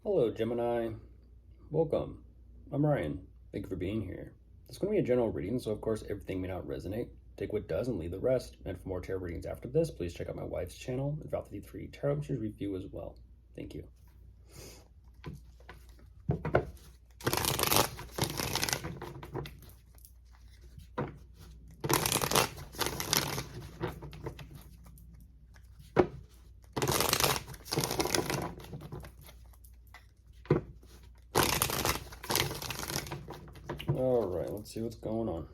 Hello, Gemini. Welcome. I'm Ryan. Thank you for being here. It's going to be a general reading, so of course everything may not resonate. Take what does and leave the rest. And for more tarot readings after this, please check out my wife's channel, Val 53 Tarot Machines Review as well. Thank you. All right, let's see what's going on.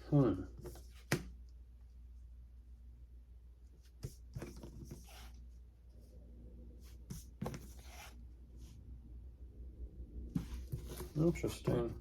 Hmm. Interesting.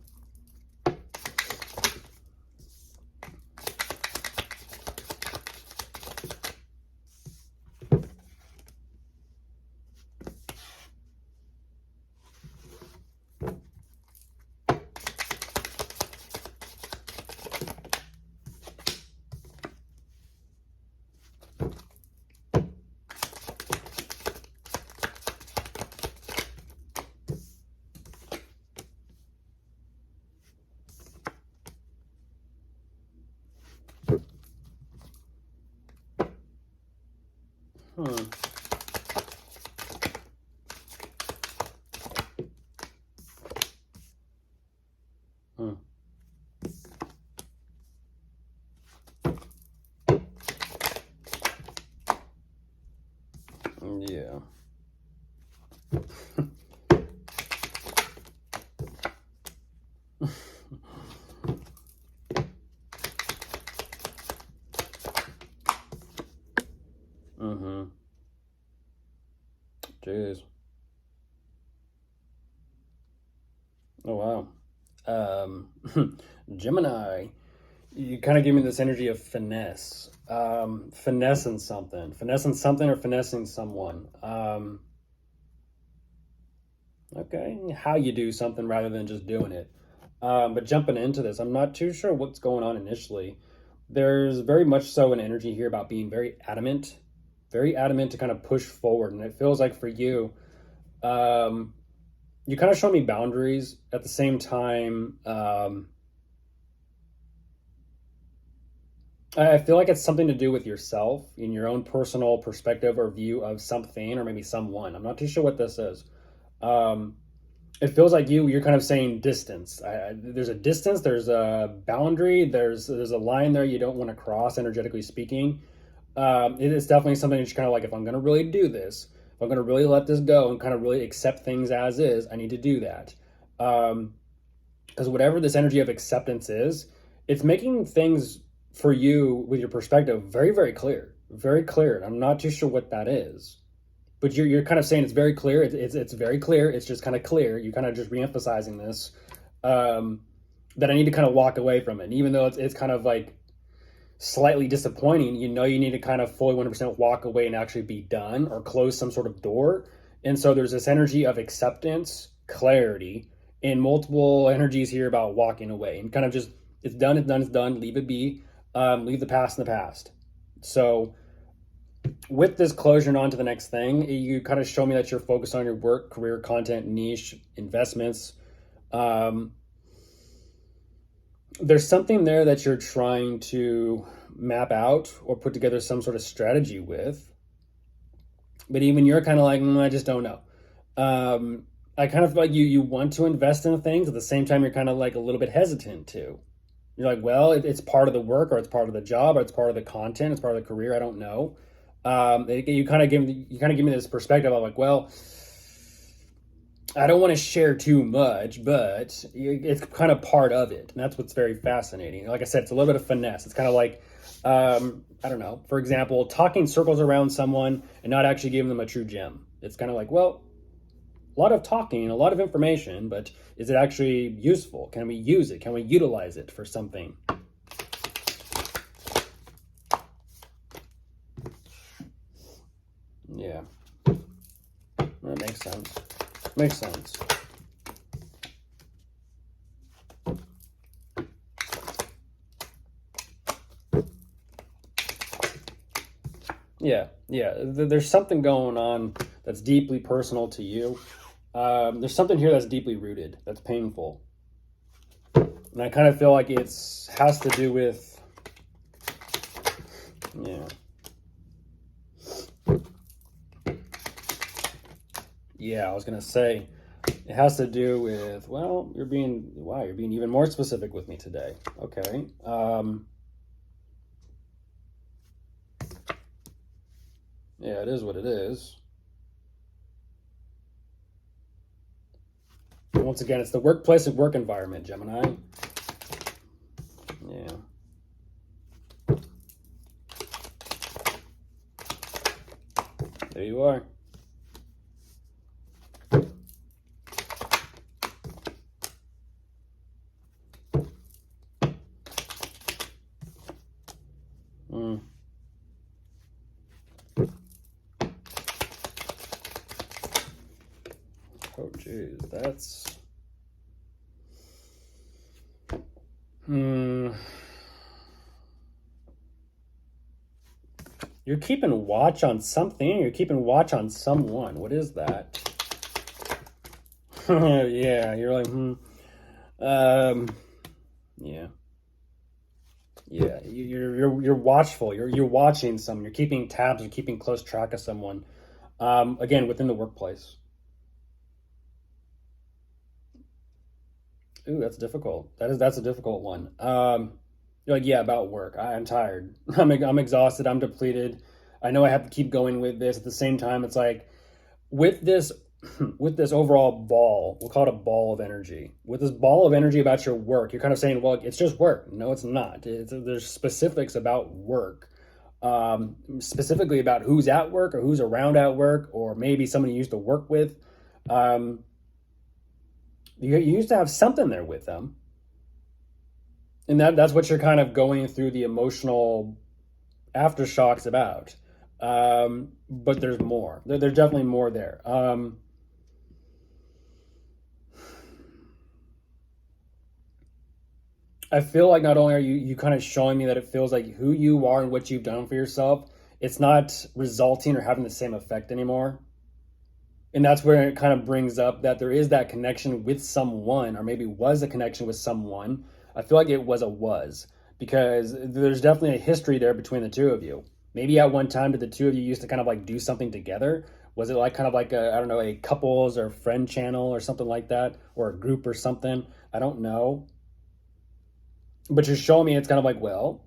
Hmm. Hmm. Yeah. Mm-hmm. Jeez. Oh, wow. Gemini, you kind of give me this energy of finesse. Finessing something. Finessing something or finessing someone. Okay, how you do something rather than just doing it. But jumping into this, I'm not too sure what's going on initially. There's very much so an energy here about being very adamant to kind of push forward. And it feels like for you, you kind of show me boundaries at the same time. I feel like it's something to do with yourself in your own personal perspective or view of something or maybe someone. I'm not too sure what this is. Um, it feels like you're kind of saying distance. There's a distance, there's a boundary, there's a line there you don't want to cross, energetically speaking. It is definitely something that's kind of like, if I'm going to really do this, if I'm going to really let this go and kind of really accept things as is, I need to do that. Because whatever this energy of acceptance is, it's making things for you with your perspective very, very clear, very clear. I'm not too sure what that is, but you're kind of saying it's very clear. It's very clear. It's just kind of clear. You kind of just reemphasizing this, that I need to kind of walk away from it. And even though it's kind of like slightly disappointing, you know, you need to kind of fully 100% walk away and actually be done or close some sort of door. And so there's this energy of acceptance, clarity, and multiple energies here about walking away and kind of just, it's done, it's done, it's done, leave it be, leave the past in the past. So with this closure and on to the next thing, you kind of show me that you're focused on your work, career, content, niche, investments. Um, there's something there that you're trying to map out or put together some sort of strategy with. But even you're kind of like, I just don't know. I kind of feel like you want to invest in things at the same time you're kind of like a little bit hesitant to. You're like, well, it's part of the work or it's part of the job or it's part of the content, it's part of the career. I don't know. You kind of give me this perspective of like, well, I don't want to share too much, but it's kind of part of it. And that's what's very fascinating. Like I said, it's a little bit of finesse. It's kind of like, I don't know, for example, talking circles around someone and not actually giving them a true gem. It's kind of like, well, a lot of talking, a lot of information, but is it actually useful? Can we use it? Can we utilize it for something? Yeah. Makes sense. Makes sense. Yeah, yeah. There's something going on that's deeply personal to you. There's something here that's deeply rooted, that's painful. And I kind of feel like it's has to do with, yeah. Yeah, I was gonna say, it has to do with, well, you're being even more specific with me today. Okay. Yeah, it is what it is. Once again, it's the workplace and work environment, Gemini. Yeah. There you are. Mm. Oh, geez, that's... You're keeping watch on something. You're keeping watch on someone. What is that? Yeah, you're like, yeah, yeah. You're watchful. You're watching someone. You're keeping tabs. You're keeping close track of someone. Again, within the workplace. Ooh, that's difficult. That's a difficult one. You're like, yeah, about work. I'm tired. I'm exhausted. I'm depleted. I know I have to keep going with this. At the same time, it's like with this with this overall ball, we'll call it a ball of energy. With this ball of energy about your work, you're kind of saying, well, it's just work. No, it's not. There's specifics about work. Specifically about who's at work or who's around at work, or maybe someone you used to work with. You used to have something there with them. And that's what you're kind of going through the emotional aftershocks about. But there's more. There's definitely more there. I feel like not only are you kind of showing me that it feels like who you are and what you've done for yourself, it's not resulting or having the same effect anymore. And that's where it kind of brings up that there is that connection with someone, or maybe was a connection with someone. I feel like it was because there's definitely a history there between the two of you. Maybe at one time did the two of you used to kind of like do something together? Was it like kind of like a, I don't know, a couples or friend channel or something like that, or a group or something? I don't know. But you're showing me it's kind of like, well,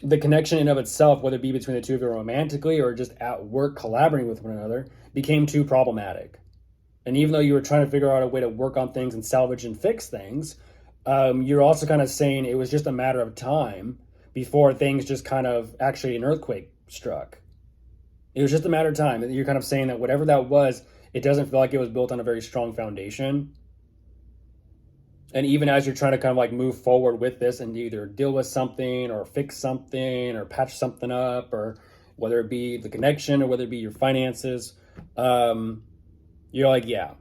the connection in of itself, whether it be between the two of you romantically or just at work collaborating with one another, became too problematic. And even though you were trying to figure out a way to work on things and salvage and fix things, you're also kind of saying it was just a matter of time before things just kind of actually an earthquake struck. It was just a matter of time. You're kind of saying that whatever that was, it doesn't feel like it was built on a very strong foundation. And even as you're trying to kind of like move forward with this and either deal with something or fix something or patch something up, or whether it be the connection or whether it be your finances, you're like, yeah.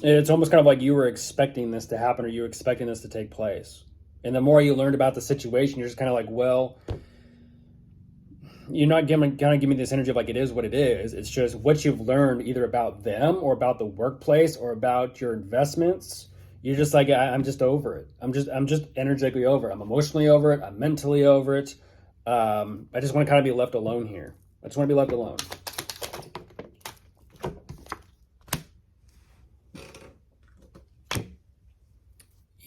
It's almost kind of like you were expecting this to happen or you were expecting this to take place. And the more you learned about the situation, you're just kind of like, well, you're not giving kind of give me this energy of like it is what it is. It's just what you've learned either about them or about the workplace or about your investments. You're just like, I'm just over it. I'm just energetically over it. I'm emotionally over it. I'm mentally over it. I just want to kind of be left alone here. I just want to be left alone.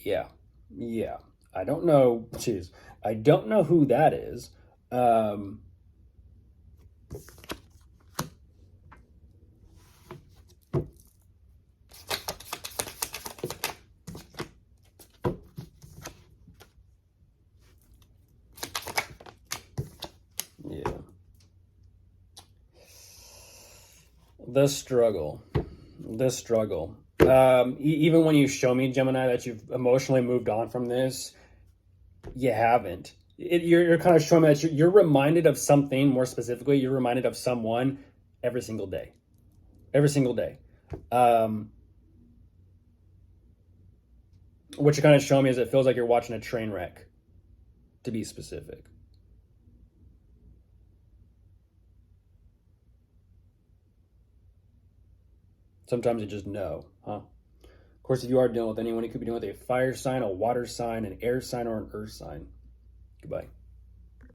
Yeah. Yeah. I don't know. Jeez. I don't know who that is. Yeah. The struggle. The struggle. Even when you show me, Gemini, that you've emotionally moved on from this, you haven't. You're kind of showing me that you're reminded of something more specifically. You're reminded of someone every single day, every single day. Um, what you're kind of showing me is it feels like you're watching a train wreck, to be specific. Sometimes you just know, huh? Of course, if you are dealing with anyone, you could be dealing with a fire sign, a water sign, an air sign, or an earth sign. Goodbye.